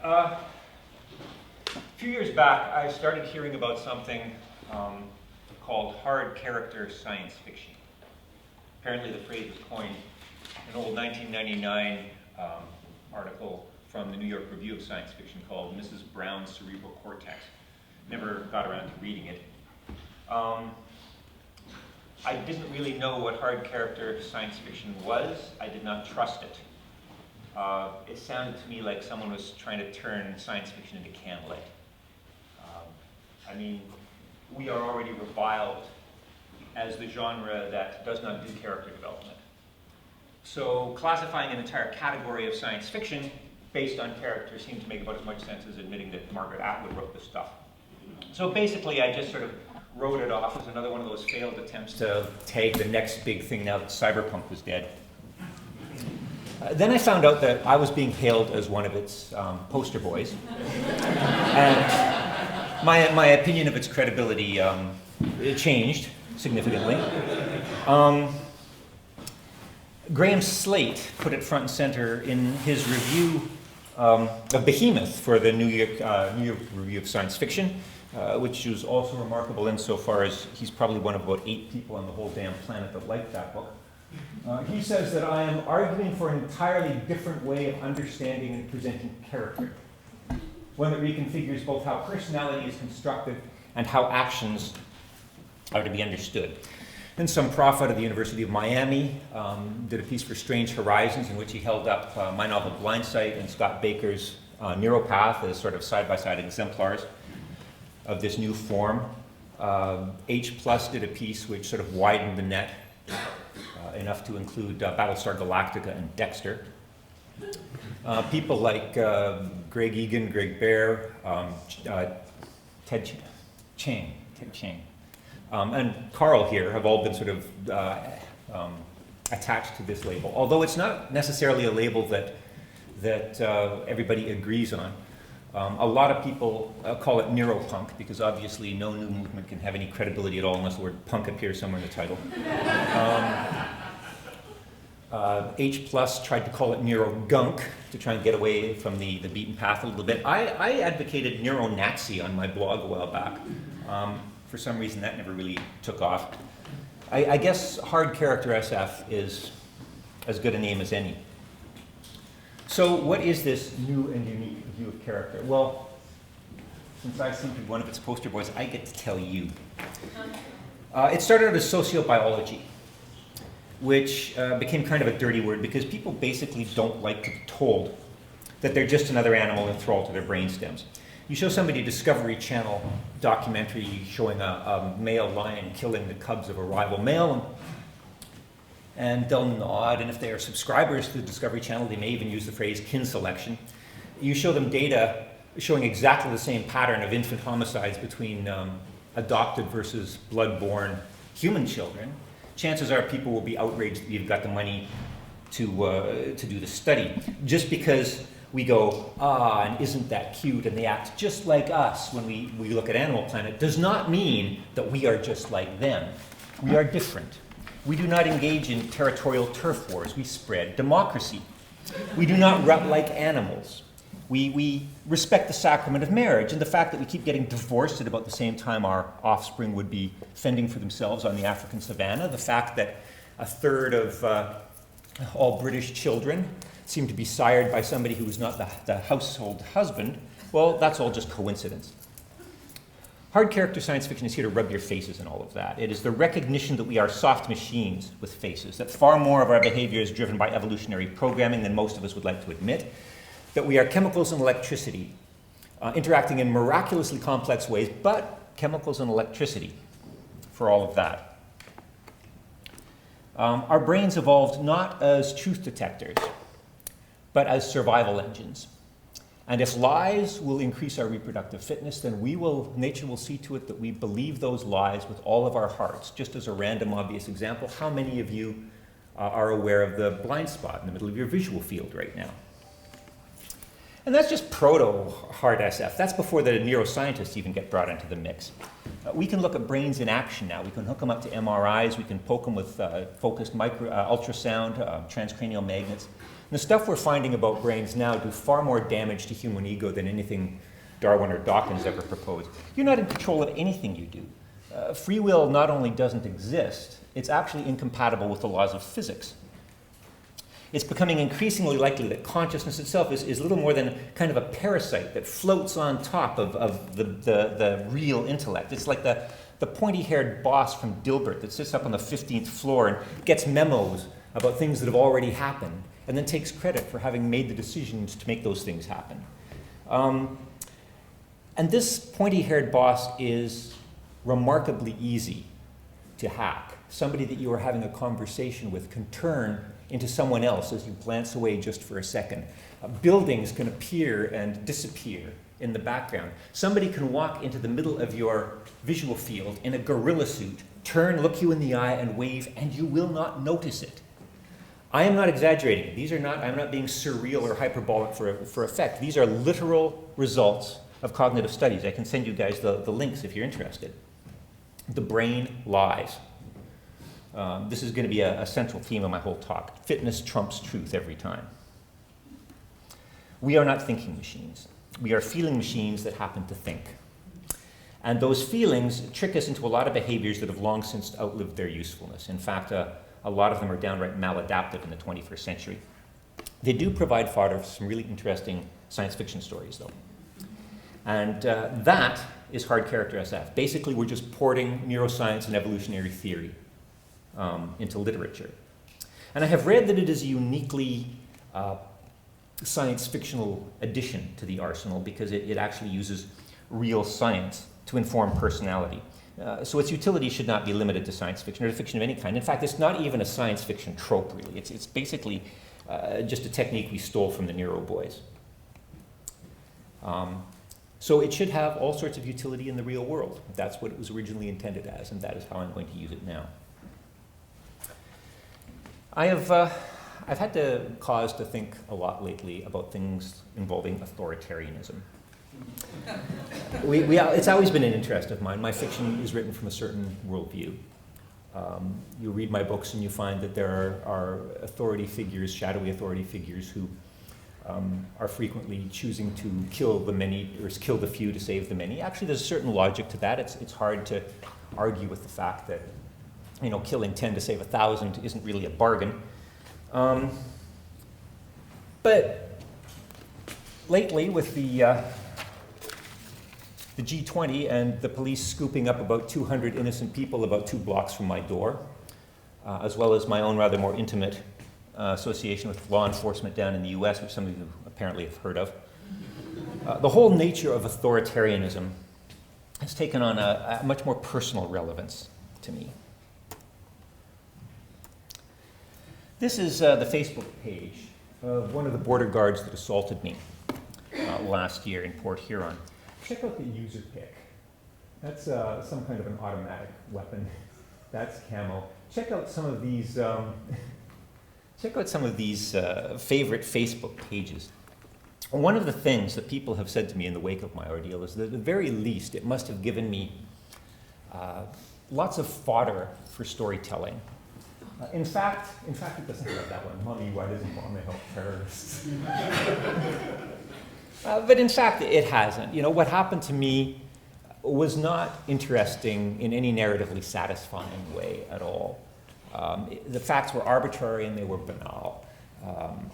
A few years back, I started hearing about something called hard character science fiction. Apparently the phrase was coined in an old 1999 article from the New York Review of Science Fiction called Mrs. Brown's Cerebral Cortex. Never got around to reading it. I didn't really know what hard character science fiction was. I did not trust it. It sounded to me like someone was trying to turn science fiction into candlelight. I mean, we are already reviled as the genre that does not do character development. So classifying an entire category of science fiction based on character seemed to make about as much sense as admitting that Margaret Atwood wrote this stuff. So basically, I just sort of wrote it off as another one of those failed attempts to tag the next big thing now that cyberpunk was dead. Then I found out that I was being hailed as one of its poster boys. And my opinion of its credibility it changed significantly. Graham Slate put it front and center in his review of Behemoth for the New York Review of Science Fiction, which was also remarkable insofar as he's probably one of about 8 people on the whole damn planet that liked that book. He says that I am arguing for an entirely different way of understanding and presenting character, one that reconfigures both how personality is constructed and how actions are to be understood. And some prophet of the University of Miami did a piece for Strange Horizons in which he held up my novel Blindsight and Scott Baker's Neuropath as sort of side-by-side exemplars of this new form. H+ did a piece which sort of widened the net enough to include Battlestar Galactica and Dexter. People like Greg Egan, Greg Bear, Ted Chiang, and Carl here have all been sort of attached to this label, although it's not necessarily a label that everybody agrees on. A lot of people call it neuropunk because obviously no new movement can have any credibility at all unless the word punk appears somewhere in the title. H+ tried to call it neurogunk to try and get away from the beaten path a little bit. I advocated neuro-Nazi on my blog a while back. For some reason that never really took off. I guess hard character SF is as good a name as any. So what is this new and unique view of character? Well, since I seem to be one of its poster boys, I get to tell you. It started out as sociobiology, which became kind of a dirty word because people basically don't like to be told that they're just another animal enthralled to their brainstems. You show somebody a Discovery Channel documentary showing a male lion killing the cubs of a rival male, and they'll nod, and if they are subscribers to the Discovery Channel, they may even use the phrase kin selection. You show them data showing exactly the same pattern of infant homicides between adopted versus blood-born human children. Chances are people will be outraged that you've got the money to do the study. Just because we go, and isn't that cute, and they act just like us when we look at Animal Planet, does not mean that we are just like them. We are different. We do not engage in territorial turf wars. We spread democracy. We do not rut like animals. We respect the sacrament of marriage and the fact that we keep getting divorced at about the same time our offspring would be fending for themselves on the African savannah. The fact that a third of all British children seem to be sired by somebody who is not the household husband. Well, that's all just coincidence. Hard character science fiction is here to rub your faces in all of that. It is the recognition that we are soft machines with faces, that far more of our behavior is driven by evolutionary programming than most of us would like to admit, that we are chemicals and electricity, interacting in miraculously complex ways, but chemicals and electricity for all of that. Our brains evolved not as truth detectors, but as survival engines. And if lies will increase our reproductive fitness, then nature will see to it that we believe those lies with all of our hearts. Just as a random obvious example, how many of you are aware of the blind spot in the middle of your visual field right now? And that's just proto-hard SF. That's before the neuroscientists even get brought into the mix. We can look at brains in action now. We can hook them up to MRIs. We can poke them with focused ultrasound, transcranial magnets. The stuff we're finding about brains now do far more damage to human ego than anything Darwin or Dawkins ever proposed. You're not in control of anything you do. Free will not only doesn't exist, it's actually incompatible with the laws of physics. It's becoming increasingly likely that consciousness itself is little more than kind of a parasite that floats on top of the real intellect. It's like the pointy-haired boss from Dilbert that sits up on the 15th floor and gets memos about things that have already happened, and then takes credit for having made the decisions to make those things happen. And this pointy-haired boss is remarkably easy to hack. Somebody that you are having a conversation with can turn into someone else as you glance away just for a second. Buildings can appear and disappear in the background. Somebody can walk into the middle of your visual field in a gorilla suit, turn, look you in the eye, and wave, and you will not notice it. I am not exaggerating. I'm not being surreal or hyperbolic for effect. These are literal results of cognitive studies. I can send you guys the links if you're interested. The brain lies. This is going to be a central theme of my whole talk. Fitness trumps truth every time. We are not thinking machines. We are feeling machines that happen to think. And those feelings trick us into a lot of behaviors that have long since outlived their usefulness. In fact, a lot of them are downright maladaptive in the 21st century. They do provide fodder for some really interesting science fiction stories, though. And that is hard character SF. Basically, we're just porting neuroscience and evolutionary theory into literature. And I have read that it is a uniquely science fictional addition to the arsenal because it actually uses real science to inform personality. So its utility should not be limited to science fiction or to fiction of any kind. In fact, it's not even a science fiction trope, really. It's basically just a technique we stole from the Neuro Boys. So it should have all sorts of utility in the real world. That's what it was originally intended as, and that is how I'm going to use it now. I've had the cause to think a lot lately about things involving authoritarianism. It's always been an interest of mine. My fiction is written from a certain worldview. You read my books and you find that there are authority figures, shadowy authority figures, who are frequently choosing to kill the many or kill the few to save the many. Actually, there's a certain logic to that. It's hard to argue with the fact that killing 10 to save 1,000 isn't really a bargain. But lately, with the G20 and the police scooping up about 200 innocent people about 2 blocks from my door, as well as my own rather more intimate association with law enforcement down in the US, which some of you apparently have heard of. The whole nature of authoritarianism has taken on a much more personal relevance to me. This is the Facebook page of one of the border guards that assaulted me last year in Port Huron. Check out the user pic. That's some kind of an automatic weapon. That's camo. Check out some of these. Favorite Facebook pages. One of the things that people have said to me in the wake of my ordeal is that at the very least it must have given me lots of fodder for storytelling. In fact, it doesn't have that one. Mommy, why doesn't Mama help terrorists? But in fact, it hasn't. What happened to me was not interesting in any narratively satisfying way at all. The facts were arbitrary and they were banal.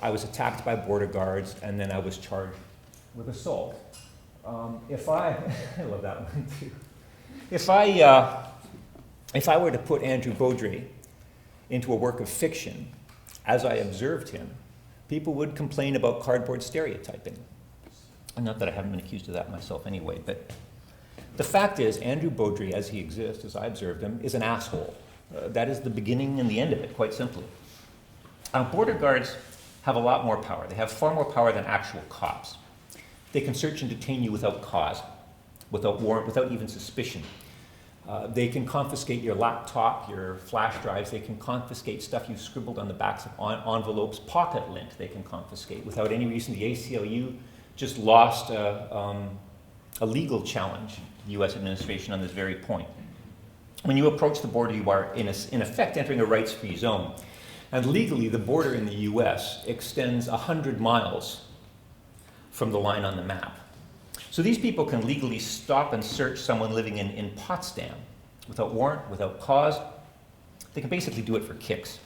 I was attacked by border guards and then I was charged with assault. I love that one too. If I were to put Andrew Beaudry into a work of fiction, as I observed him, people would complain about cardboard stereotyping. Not that I haven't been accused of that myself anyway, but the fact is, Andrew Beaudry, as he exists, as I observed him, is an asshole. That is the beginning and the end of it, quite simply. Border guards have a lot more power. They have far more power than actual cops. They can search and detain you without cause, without warrant, without even suspicion. They can confiscate your laptop, your flash drives. They can confiscate stuff you've scribbled on the backs of envelopes. Pocket lint they can confiscate without any reason. The ACLU just lost a legal challenge to the U.S. administration on this very point. When you approach the border, you are, in effect, entering a rights-free zone. And legally, the border in the US extends 100 miles from the line on the map. So these people can legally stop and search someone living in Potsdam without warrant, without cause. They can basically do it for kicks.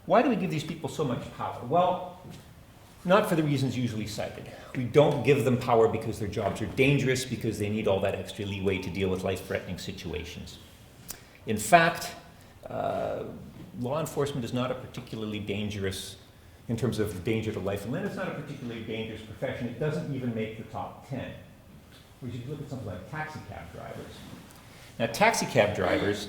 Why do we give these people so much power? Well, not for the reasons usually cited. We don't give them power because their jobs are dangerous, because they need all that extra leeway to deal with life-threatening situations. In fact, law enforcement is not a particularly dangerous, in terms of danger to life and limb, it's not a particularly dangerous profession. It doesn't even make the top 10. We should look at something like taxi cab drivers. Now, taxi cab drivers,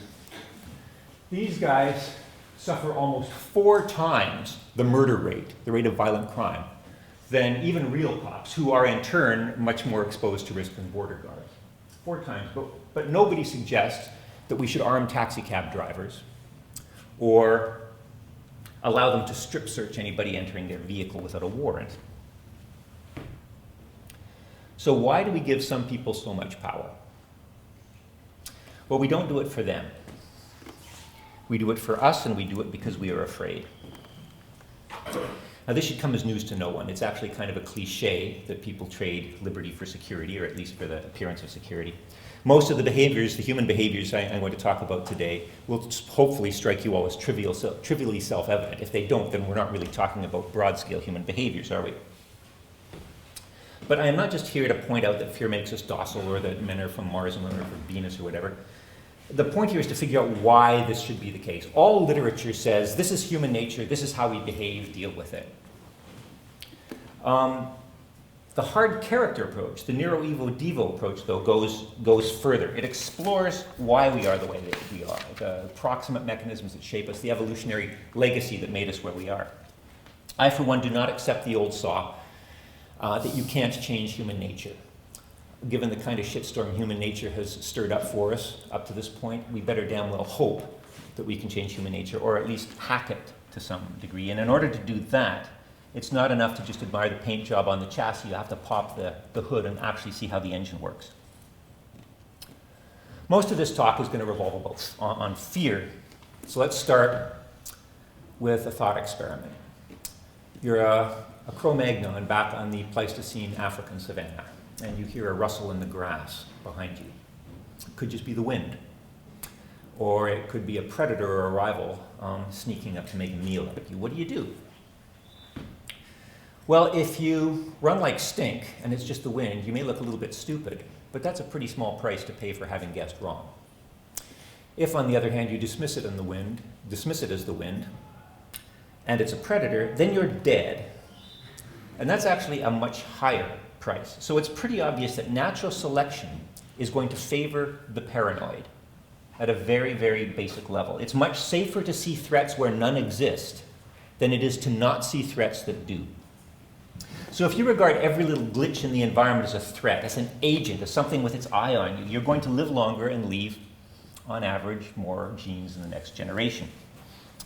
these guys suffer almost 4 times the murder rate, the rate of violent crime, than even real cops, who are in turn much more exposed to risk than border guards. 4 times, but nobody suggests that we should arm taxi cab drivers or allow them to strip search anybody entering their vehicle without a warrant. So why do we give some people so much power? Well, we don't do it for them. We do it for us, and we do it because we are afraid. Now, this should come as news to no one. It's actually kind of a cliche that people trade liberty for security, or at least for the appearance of security. Most of the behaviors, the human behaviors I'm going to talk about today, will hopefully strike you all as trivially self-evident. If they don't, then we're not really talking about broad-scale human behaviors, are we? But I am not just here to point out that fear makes us docile, or that men are from Mars and women are from Venus, or whatever. The point here is to figure out why this should be the case. All literature says this is human nature, this is how we behave, deal with it. The hard character approach, the Nero-Evo-Devo approach, though, goes further. It explores why we are the way that we are, the proximate mechanisms that shape us, the evolutionary legacy that made us where we are. I, for one, do not accept the old saw that you can't change human nature. Given the kind of shitstorm human nature has stirred up for us up to this point, we better damn well hope that we can change human nature, or at least hack it to some degree. And in order to do that, it's not enough to just admire the paint job on the chassis. You have to pop the hood and actually see how the engine works. Most of this talk is going to revolve on fear. So let's start with a thought experiment. You're a Cro-Magnon back on the Pleistocene African savanna, and you hear a rustle in the grass behind you. It could just be the wind, or it could be a predator or a rival sneaking up to make a meal out of you. What do? Well, if you run like stink and it's just the wind, you may look a little bit stupid, but that's a pretty small price to pay for having guessed wrong. If, on the other hand, you dismiss it as the wind, and it's a predator, then you're dead. And that's actually a much higher price. So it's pretty obvious that natural selection is going to favor the paranoid at a very, very basic level. It's much safer to see threats where none exist than it is to not see threats that do. So if you regard every little glitch in the environment as a threat, as an agent, as something with its eye on you, you're going to live longer and leave, on average, more genes in the next generation.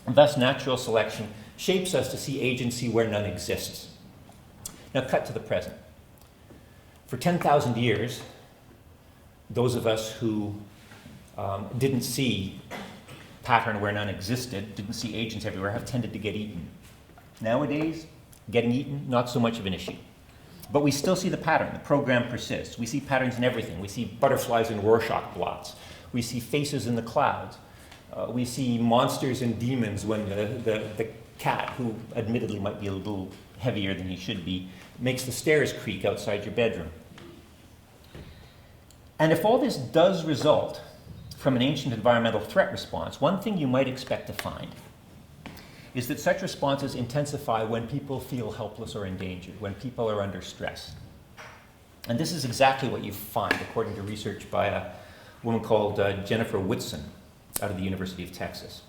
And thus, natural selection shapes us to see agency where none exists. Now, cut to the present. For 10,000 years, those of us who didn't see pattern where none existed, didn't see agents everywhere, have tended to get eaten. Nowadays, getting eaten, not so much of an issue. But we still see the pattern. The program persists. We see patterns in everything. We see butterflies in Rorschach blots. We see faces in the clouds. We see monsters and demons when the cat, who admittedly might be a little heavier than he should be, makes the stairs creak outside your bedroom. And if all this does result from an ancient environmental threat response, one thing you might expect to find is that such responses intensify when people feel helpless or endangered, when people are under stress. And this is exactly what you find, according to research by a woman called Jennifer Whitson out of the University of Texas.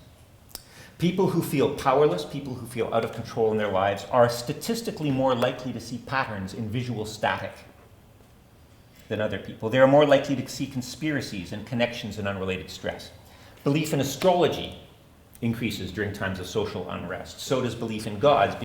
People who feel powerless, people who feel out of control in their lives, are statistically more likely to see patterns in visual static than other people. They are more likely to see conspiracies and connections in unrelated stress. Belief in astrology increases during times of social unrest. So does belief in gods,